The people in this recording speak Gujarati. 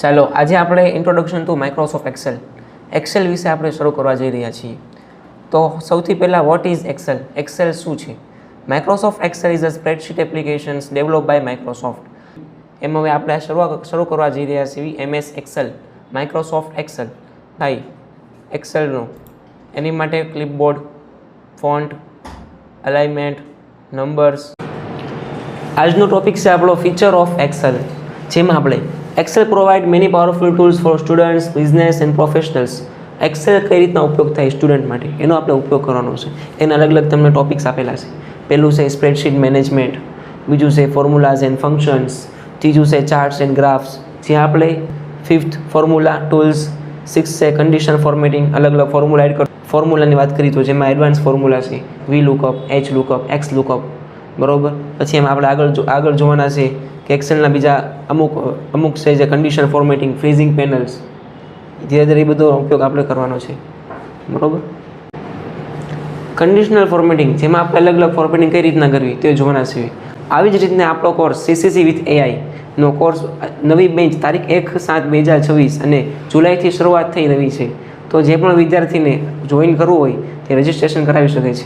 ચાલો આજે આપણે ઇન્ટ્રોડક્શન ટુ માઇક્રોસોફ્ટ એક્સેલ વિશે આપણે શરૂ કરવા જઈ રહ્યા છીએ. તો સૌથી પહેલાં વોટ ઇઝ એક્સેલ? એક્સેલ શું છે? Microsoft Excel is a spreadsheet applications develop by Microsoft. એમ હવે આપણે શરૂ કરવા જઈ રહ્યા છીએ MS એક્સેલ, માઇક્રોસોફ્ટ એક્સેલ થાય એક્સેલનો. એની માટે ક્લિપબોર્ડ, ફોન્ટ, અલાઇનમેન્ટ, નંબર્સ. આજનો ટોપિક છે આપણો ફીચર ઓફ એક્સેલ, જેમાં આપણે Excel provide many powerful tools for students, business and professionals. Excel કઈ રીતના ઉપયોગ થાય સ્ટુડન્ટ માટે એનો આપણે ઉપયોગ કરવાનો છે. એના અલગ અલગ તમને ટોપિક્સ આપેલા છે. પહેલું છે સ્પ્રેડશીટ મેનેજમેન્ટ, બીજું છે ફોર્મ્યુલાઝ એન્ડ ફંક્શન્સ, ત્રીજું છે ચાર્ટ્સ એન્ડ ગ્રાફ્સ, જ્યાં આપણે 5th ફોર્મ્યુલા ટૂલ્સ, 6th છે કન્ડિશન ફોર્મેટિંગ, અલગ અલગ ફોર્મ્યુલા એડ ફોર્મ્યુલાની વાત કરી તો જેમાં એડવાન્સ ફોર્મ્યુલા છે V lookup, H lookup, X lookup, બરાબર. પછી એમાં આપણે આગળ જોવાના છે કે એક્સેલના બીજા અમુક છે જે કન્ડિશન ફોર્મેટિંગ, ફ્રીઝિંગ પેનલ્સ, ધીરે ધીરે એ બધો ઉપયોગ આપણે કરવાનો છે, બરાબર. કન્ડિશનલ ફોર્મેટિંગ, જેમાં આપણે અલગ અલગ ફોર્મેટિંગ કઈ રીતના કરવી તે જોવાના છે. આવી જ રીતના આપણો કોર્સ CCC વિથ AIનો કોર્સ નવી બેન્ચ તારીખ 1/7/2026 અને જુલાઈથી શરૂઆત થઈ રહી છે. તો જે પણ વિદ્યાર્થીને જોઈન કરવું હોય તે રજિસ્ટ્રેશન કરાવી શકે છે.